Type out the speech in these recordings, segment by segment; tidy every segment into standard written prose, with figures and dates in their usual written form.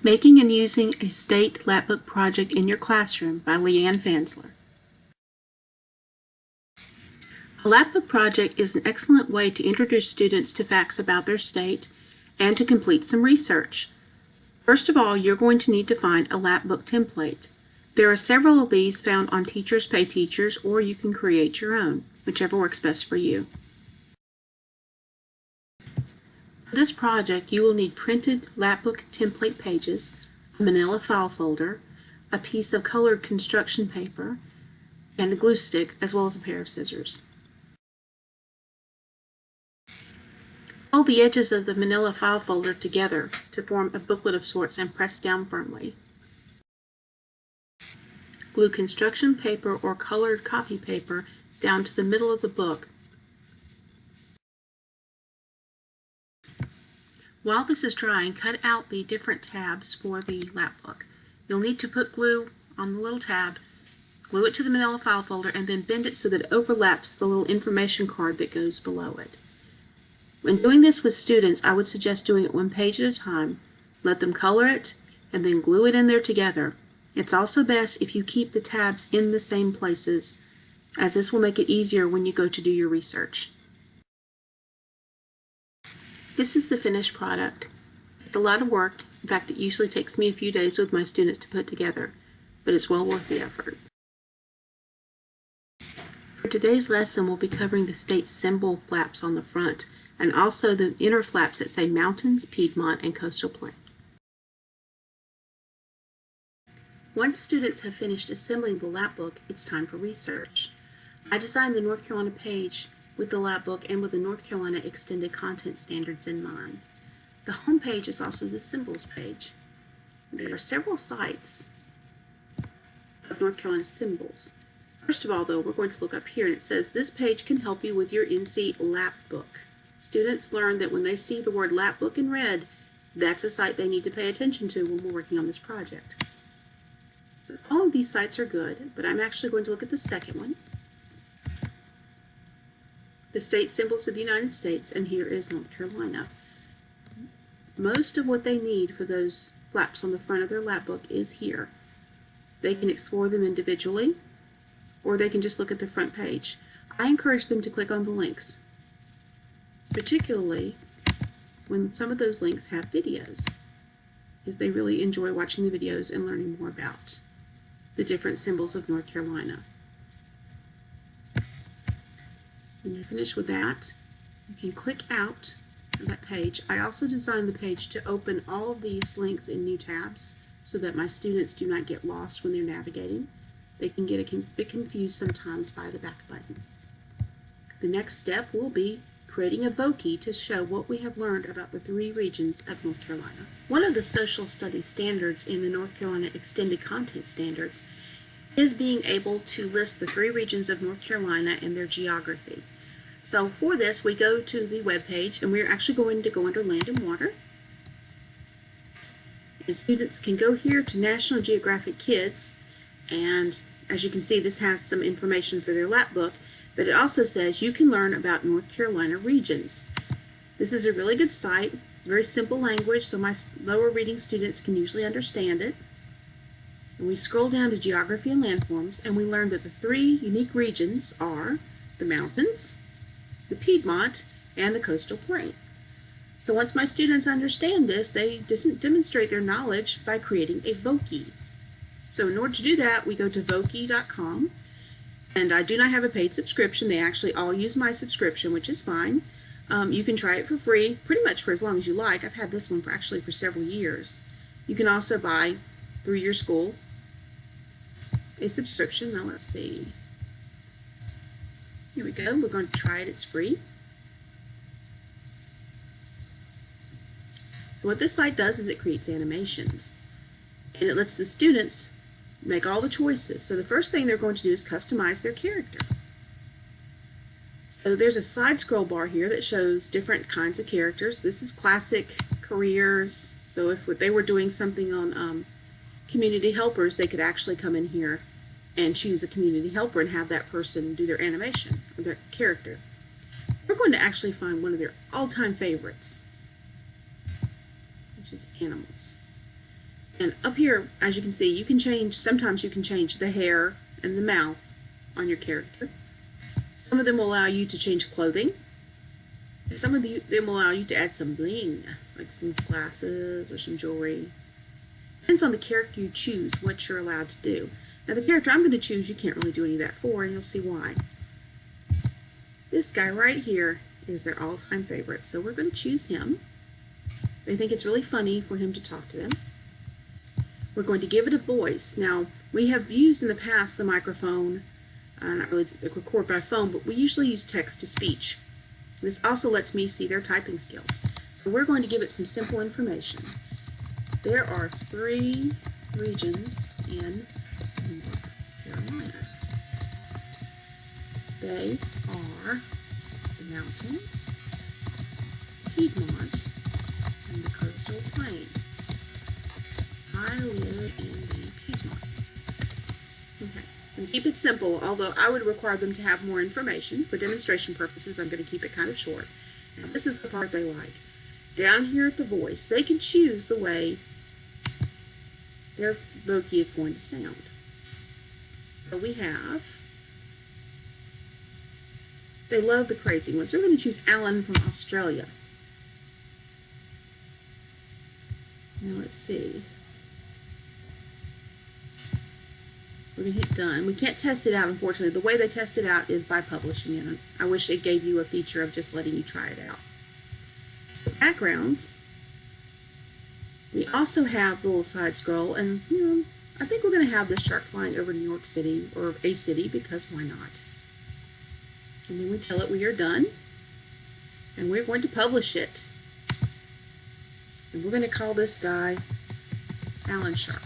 Making and Using a State Lapbook Project in Your Classroom by Leanne Fansler. A lapbook project is an excellent way to introduce students to facts about their state and to complete some research. First of all, you're going to need to find a lapbook template. There are several of these found on Teachers Pay Teachers, or you can create your own, whichever works best for you. For this project, you will need printed lapbook template pages, a manila file folder, a piece of colored construction paper, and a glue stick, as well as a pair of scissors. Fold the edges of the manila file folder together to form a booklet of sorts and press down firmly. Glue construction paper or colored copy paper down to the middle of the book. While this is drying, cut out the different tabs for the lapbook. You'll need to put glue on the little tab, glue it to the manila file folder, and then bend it so that it overlaps the little information card that goes below it. When doing this with students, I would suggest doing it one page at a time. Let them color it and then glue it in there together. It's also best if you keep the tabs in the same places, as this will make it easier when you go to do your research. This is the finished product. It's a lot of work. In fact, it usually takes me a few days with my students to put together, but it's well worth the effort. For today's lesson, we'll be covering the state symbol flaps on the front, and also the inner flaps that say Mountains, Piedmont, and Coastal Plain. Once students have finished assembling the lapbook, it's time for research. I designed the North Carolina page with the lapbook and with the North Carolina Extended Content Standards in mind. The home page is also the symbols page. There are several sites of North Carolina symbols. First of all, though, we're going to look up here, and it says this page can help you with your NC lapbook. Students learn that when they see the word lapbook in red, that's a site they need to pay attention to when we're working on this project. So all of these sites are good, but I'm actually going to look at the second one. The state symbols of the United States, and here is North Carolina. Most of what they need for those flaps on the front of their lapbook is here. They can explore them individually, or they can just look at the front page. I encourage them to click on the links, particularly when some of those links have videos, because they really enjoy watching the videos and learning more about the different symbols of North Carolina. When you're finished with that, you can click out of that page. I also designed the page to open all of these links in new tabs so that my students do not get lost when they're navigating. They can get a bit confused sometimes by the back button. The next step will be creating a vocab to show what we have learned about the 3 regions of North Carolina. One of the social studies standards in the North Carolina Extended Content Standards is being able to list the 3 regions of North Carolina and their geography. So for this, we go to the web page, and we're actually going to go under Land and Water. And students can go here to National Geographic Kids, and as you can see, this has some information for their lapbook, but it also says you can learn about North Carolina regions. This is a really good site, very simple language, so my lower reading students can usually understand it. And we scroll down to Geography and Landforms, and we learn that the 3 unique regions are the Mountains, the Piedmont, and the Coastal Plain. So once my students understand this, they demonstrate their knowledge by creating a vocab. So in order to do that, we go to vocab.com, and I do not have a paid subscription. They actually all use my subscription, which is fine. You can try it for free, pretty much for as long as you like. I've had this one for several years. You can also buy through your school a subscription. Now let's see. Here we go. We're going to try it. It's free. So what this site does is it creates animations, and it lets the students make all the choices. So the first thing they're going to do is customize their character. So there's a side scroll bar here that shows different kinds of characters. This is classic careers. So if they were doing something on community helpers, they could actually come in here and choose a community helper and have that person do their animation or their character. We're going to actually find one of their all-time favorites, which is animals. And up here, as you can see, you can change, sometimes you can change the hair and the mouth on your character. Some of them will allow you to change clothing. Some of them will allow you to add some bling, like some glasses or some jewelry. Depends on the character you choose, what you're allowed to do. Now the character I'm going to choose, you can't really do any of that for, and you'll see why. This guy right here is their all-time favorite, so we're going to choose him. They think it's really funny for him to talk to them. We're going to give it a voice. Now, we have used in the past the microphone, not really to record by phone, but we usually use text-to-speech. This also lets me see their typing skills. So we're going to give it some simple information. There are 3 regions in North Carolina. They are the mountains, Piedmont, and the coastal plain. I live in the Piedmont. Okay, and keep it simple, although I would require them to have more information. For demonstration purposes, I'm going to keep it kind of short. Now, this is the part they like. Down here at the voice, they can choose the way their vocab is going to sound. So we have, they love the crazy ones. They're going to choose Alan from Australia. Now let's see. We're going to hit done. We can't test it out, unfortunately. The way they test it out is by publishing it. I wish it gave you a feature of just letting you try it out. So backgrounds. We also have the little side scroll, and I think we're going to have this shark flying over New York City, or a city, because why not? And then we tell it we are done, and we're going to publish it. And we're going to call this guy Alan Shark.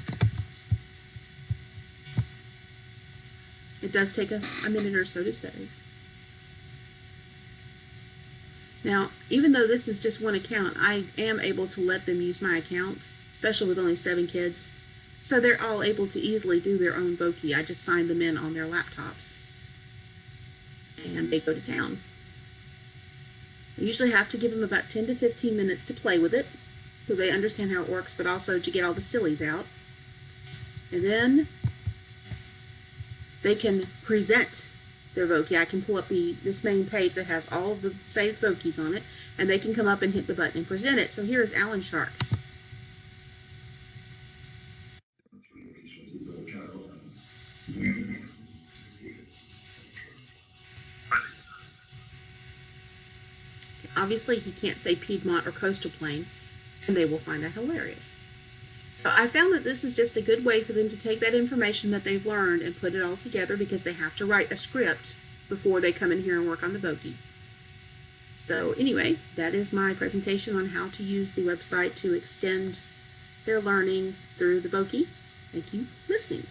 It does take a minute or so to save. Now, even though this is just one account, I am able to let them use my account, especially with only 7 kids. So they're all able to easily do their own vocab. I just sign them in on their laptops. And they go to town. I usually have to give them about 10 to 15 minutes to play with it, so they understand how it works, but also to get all the sillies out. And then they can present their vocab. I can pull up this main page that has all of the saved vocabs on it, and they can come up and hit the button and present it. So here is Alan Shark. Obviously, he can't say Piedmont or coastal plain, and they will find that hilarious. So I found that this is just a good way for them to take that information that they've learned and put it all together, because they have to write a script before they come in here and work on the vocab. So anyway, that is my presentation on how to use the website to extend their learning through the vocab. Thank you for listening.